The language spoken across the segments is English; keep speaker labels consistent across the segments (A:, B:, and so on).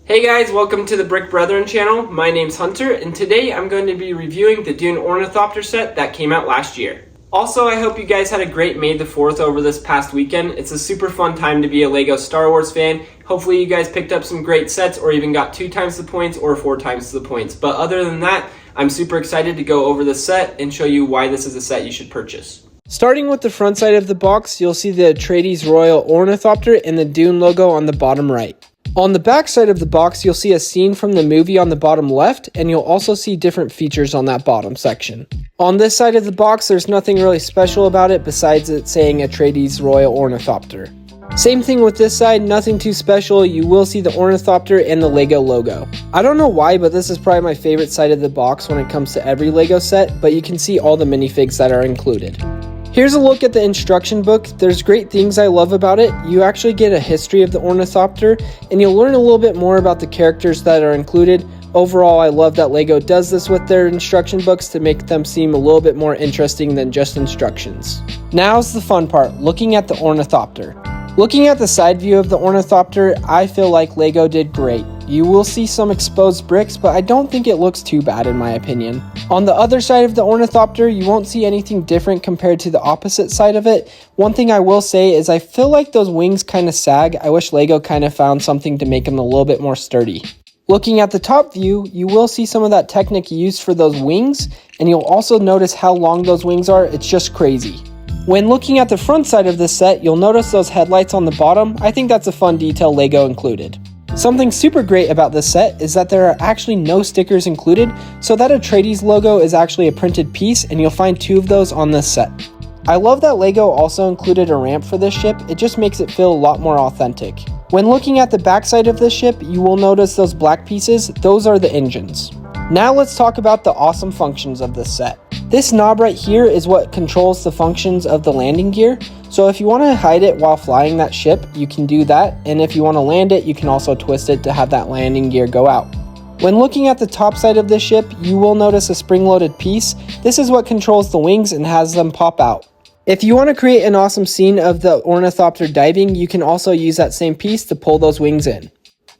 A: Hey guys, welcome to the Brick Brethren channel. My name's Hunter, and today I'm going to be reviewing the Dune Ornithopter set that came out last year. Also, I hope you guys had a great May the 4th over this past weekend. It's a super fun time to be a LEGO Star Wars fan. Hopefully you guys picked up some great sets or even got 2 times the points or 4 times the points. But other than that, I'm super excited to go over the set and show you why this is a set you should purchase. Starting with the front side of the box, you'll see the Atreides Royal Ornithopter and the Dune logo on the bottom right. On the back side of the box, you'll see a scene from the movie on the bottom left, and you'll also see different features on that bottom section. On this side of the box, there's nothing really special about it besides it saying Atreides Royal Ornithopter. Same thing with this side, nothing too special. You will see the Ornithopter and the LEGO logo. I don't know why, but this is probably my favorite side of the box when it comes to every LEGO set, but you can see all the minifigs that are included. Here's a look at the instruction book. There's great things I love about it. You actually get a history of the Ornithopter, and you'll learn a little bit more about the characters that are included. Overall, I love that LEGO does this with their instruction books to make them seem a little bit more interesting than just instructions. Now's the fun part, looking at the Ornithopter. Looking at the side view of the Ornithopter, I feel like LEGO did great. You will see some exposed bricks, but I don't think it looks too bad in my opinion. On the other side of the Ornithopter, you won't see anything different compared to the opposite side of it. One thing I will say is I feel like those wings kind of sag. I wish LEGO kind of found something to make them a little bit more sturdy. Looking at the top view, you will see some of that Technic used for those wings, and you'll also notice how long those wings are. It's just crazy. When looking at the front side of this set, you'll notice those headlights on the bottom. I think that's a fun detail LEGO included. Something super great about this set is that there are actually no stickers included, so that Atreides logo is actually a printed piece, and you'll find 2 of those on this set. I love that LEGO also included a ramp for this ship. It just makes it feel a lot more authentic. When looking at the backside of this ship, you will notice those black pieces. Those are the engines. Now let's talk about the awesome functions of this set. This knob right here is what controls the functions of the landing gear. So if you want to hide it while flying that ship, you can do that. And if you want to land it, you can also twist it to have that landing gear go out. When looking at the top side of the ship, you will notice a spring-loaded piece. This is what controls the wings and has them pop out. If you want to create an awesome scene of the Ornithopter diving, you can also use that same piece to pull those wings in.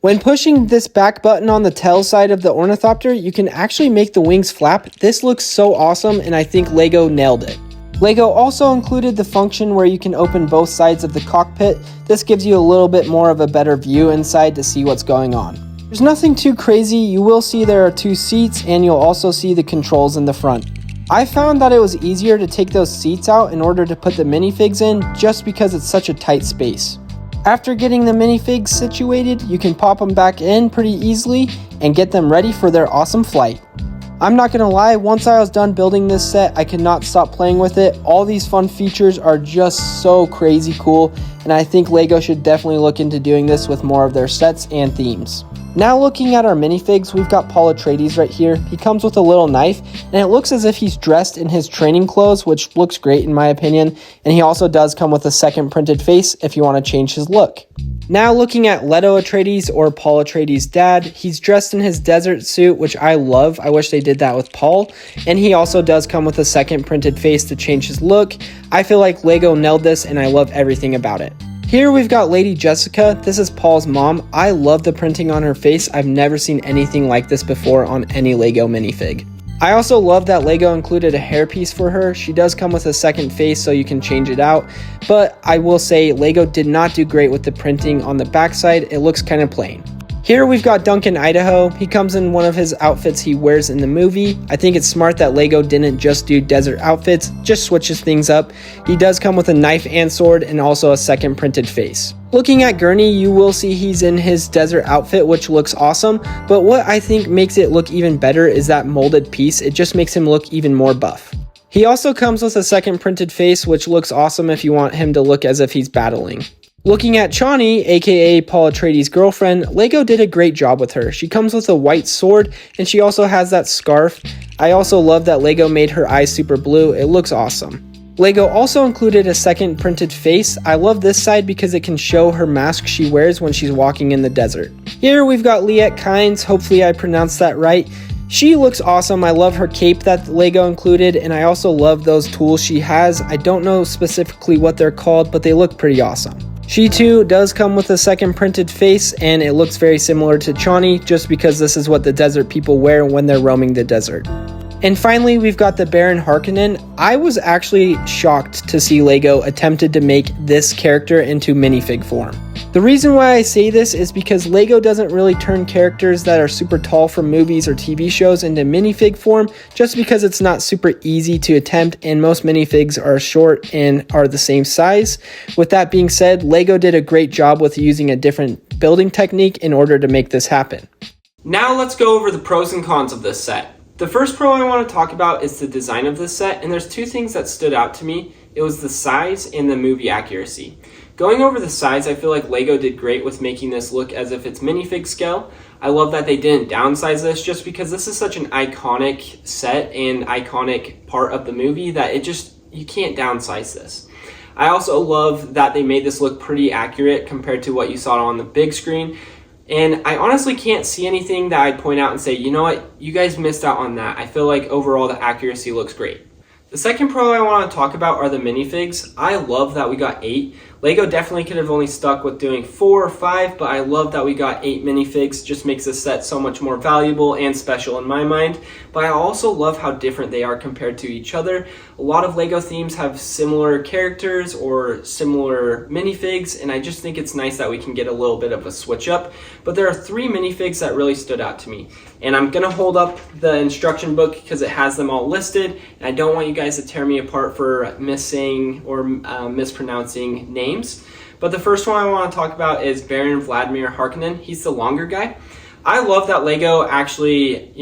A: When pushing this back button on the tail side of the Ornithopter, you can actually make the wings flap. This looks so awesome, and I think LEGO nailed it. LEGO also included the function where you can open both sides of the cockpit. This gives you a little bit more of a better view inside to see what's going on. There's nothing too crazy. You will see there are 2 seats, and you'll also see the controls in the front. I found that it was easier to take those seats out in order to put the minifigs in, just because it's such a tight space. After getting the minifigs situated, you can pop them back in pretty easily and get them ready for their awesome flight. I'm not gonna lie, once I was done building this set, I could not stop playing with it. All these fun features are just so crazy cool, and I think LEGO should definitely look into doing this with more of their sets and themes. Now looking at our minifigs, we've got Paul Atreides right here. He comes with a little knife, and it looks as if he's dressed in his training clothes, which looks great in my opinion. And he also does come with a second printed face if you want to change his look. Now looking at Leto Atreides, or Paul Atreides' dad, he's dressed in his desert suit, which I love. I wish they did that with Paul. And he also does come with a second printed face to change his look. I feel like LEGO nailed this, and I love everything about it. Here we've got Lady Jessica. This is Paul's mom. I love the printing on her face. I've never seen anything like this before on any LEGO minifig. I also love that LEGO included a hairpiece for her. She does come with a second face so you can change it out, but I will say LEGO did not do great with the printing on the backside. It looks kind of plain. Here we've got Duncan Idaho. He comes in one of his outfits he wears in the movie. I think it's smart that LEGO didn't just do desert outfits, just switches things up. He does come with a knife and sword and also a second printed face. Looking at Gurney, you will see he's in his desert outfit, which looks awesome, but what I think makes it look even better is that molded piece. It just makes him look even more buff. He also comes with a second printed face, which looks awesome if you want him to look as if he's battling. Looking at Chani, aka Paul Atreides' girlfriend, LEGO did a great job with her. She comes with a white sword, and she also has that scarf. I also love that LEGO made her eyes super blue. It looks awesome. LEGO also included a second printed face. I love this side because it can show her mask she wears when she's walking in the desert. Here we've got Liette Kynes, hopefully I pronounced that right. She looks awesome. I love her cape that LEGO included, and I also love those tools she has. I don't know specifically what they're called, but they look pretty awesome. She too does come with a second printed face, and it looks very similar to Chani just because this is what the desert people wear when they're roaming the desert. And finally, we've got the Baron Harkonnen. I was actually shocked to see LEGO attempted to make this character into minifig form. The reason why I say this is because LEGO doesn't really turn characters that are super tall from movies or TV shows into minifig form just because it's not super easy to attempt, and most minifigs are short and are the same size. With that being said, LEGO did a great job with using a different building technique in order to make this happen. Now let's go over the pros and cons of this set. The first pro I want to talk about is the design of this set, and there's two things that stood out to me. It was the size and the movie accuracy. Going over the size, I feel like LEGO did great with making this look as if it's minifig scale. I love that they didn't downsize this just because this is such an iconic set and iconic part of the movie that you can't downsize this. I also love that they made this look pretty accurate compared to what you saw on the big screen. And I honestly can't see anything that I'd point out and say, you know what, you guys missed out on that. I feel like overall the accuracy looks great. The second pro I want to talk about are the minifigs. I love that we got 8. LEGO definitely could have only stuck with doing 4 or 5, but I love that we got 8 minifigs. Just makes this set so much more valuable and special in my mind. But I also love how different they are compared to each other. A lot of LEGO themes have similar characters or similar minifigs, and I just think it's nice that we can get a little bit of a switch up. But there are 3 minifigs that really stood out to me. And I'm going to hold up the instruction book because it has them all listed, and I don't want you guys to tear me apart for missing or mispronouncing names. But the first one I want to talk about is Baron Vladimir Harkonnen. He's the longer guy. I love that LEGO actually,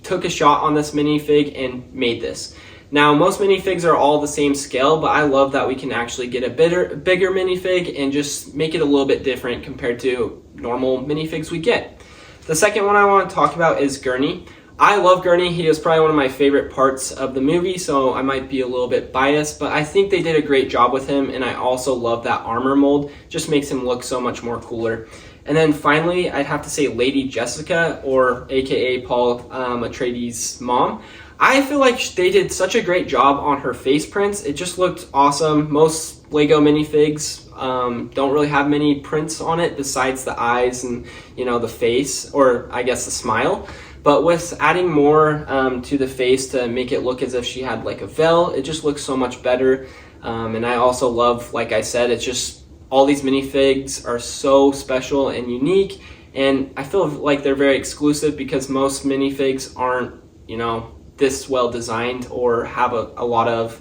A: took a shot on this minifig and made this. Now, most minifigs are all the same scale, but I love that we can actually get a bigger minifig and just make it a little bit different compared to normal minifigs we get. The second one I want to talk about is Gurney. I love Gurney. He is probably one of my favorite parts of the movie, so I might be a little bit biased, but I think they did a great job with him, and I also love that armor mold. Just makes him look so much more cooler. And then finally, I'd have to say Lady Jessica, or aka Paul Atreides' mom. I feel like they did such a great job on her face prints. It just looked awesome. Most LEGO minifigs don't really have many prints on it besides the eyes and the face, or I guess the smile. But with adding more to the face to make it look as if she had like a veil, it just looks so much better. And I also love, like I said, it's just all these minifigs are so special and unique. And I feel like they're very exclusive because most minifigs aren't, this well designed or have a lot of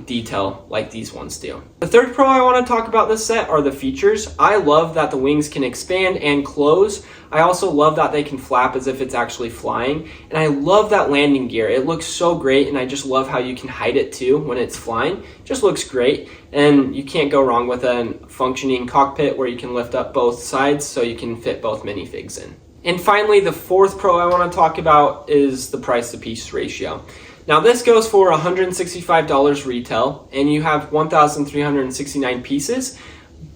A: detail like these ones do. The third pro I want to talk about this set are the features. I love that the wings can expand and close. I also love that they can flap as if it's actually flying. And I love that landing gear. It looks so great, and I just love how you can hide it too when it's flying. It just looks great, and you can't go wrong with a functioning cockpit where you can lift up both sides so you can fit both minifigs in. And finally, the fourth pro I want to talk about is the price to piece ratio. Now this goes for $165 retail, and you have 1,369 pieces,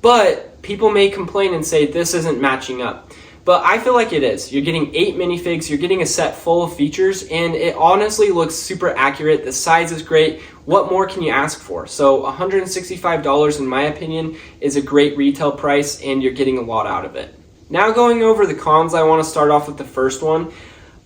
A: but people may complain and say this isn't matching up. But I feel like it is. You're getting 8 minifigs, you're getting a set full of features, and it honestly looks super accurate. The size is great. What more can you ask for? So $165, in my opinion, is a great retail price, and you're getting a lot out of it. Now going over the cons, I want to start off with the first one.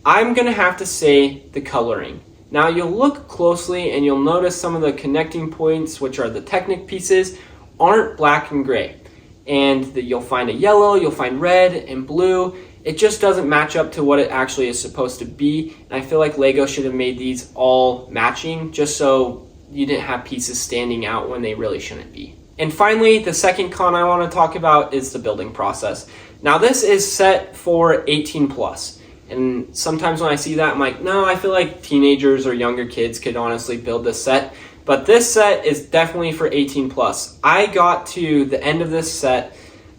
A: I'm going to have to say the coloring. Now you'll look closely and you'll notice some of the connecting points, which are the Technic pieces, aren't black and gray. And you'll find a yellow, you'll find red and blue. It just doesn't match up to what it actually is supposed to be. And I feel like LEGO should have made these all matching just so you didn't have pieces standing out when they really shouldn't be. And finally, the second con I want to talk about is the building process. Now this is set for 18 plus. And sometimes when I see that, I'm like, no, I feel like teenagers or younger kids could honestly build this set. But this set is definitely for 18 plus. I got to the end of this set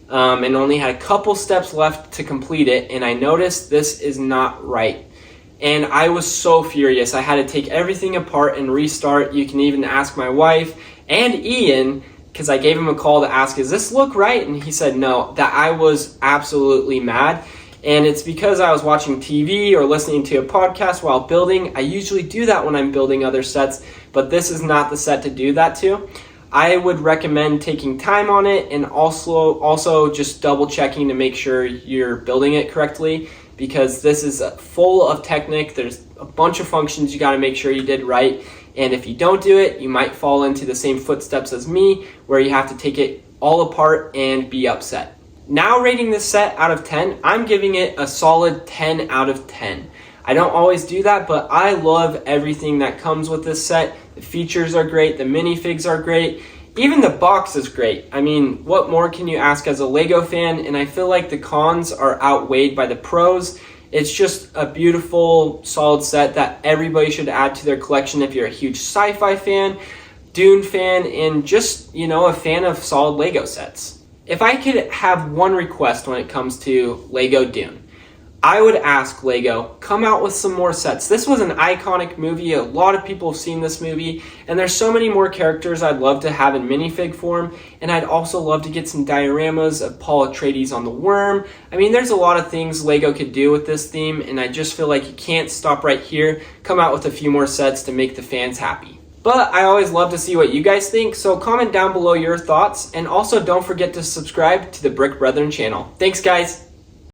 A: and only had a couple steps left to complete it, and I noticed this is not right. And I was so furious. I had to take everything apart and restart. You can even ask my wife and Ian, because I gave him a call to ask, does this look right? And he said no. That I was absolutely mad. And it's because I was watching TV or listening to a podcast while building. I usually do that when I'm building other sets, but this is not the set to do that to. I would recommend taking time on it and also just double checking to make sure you're building it correctly, because this is full of technique. There's a bunch of functions you got to make sure you did right, and if you don't do it, you might fall into the same footsteps as me, where you have to take it all apart and be upset. Now, rating this set out of 10, I'm giving it a solid 10 out of 10. I don't always do that, but I love everything that comes with this set. The features are great, the minifigs are great, even the box is great. I mean, what more can you ask as a LEGO fan? And I feel like the cons are outweighed by the pros. It's just a beautiful, solid set that everybody should add to their collection if you're a huge sci-fi fan, Dune fan, and just, a fan of solid LEGO sets. If I could have one request when it comes to LEGO Dune, I would ask LEGO, come out with some more sets. This was an iconic movie. A lot of people have seen this movie, and there's so many more characters I'd love to have in minifig form, and I'd also love to get some dioramas of Paul Atreides on the worm. I mean, there's a lot of things LEGO could do with this theme, and I just feel like you can't stop right here. Come out with a few more sets to make the fans happy. But I always love to see what you guys think, so comment down below your thoughts, and also don't forget to subscribe to the Brick Brethren channel. Thanks, guys!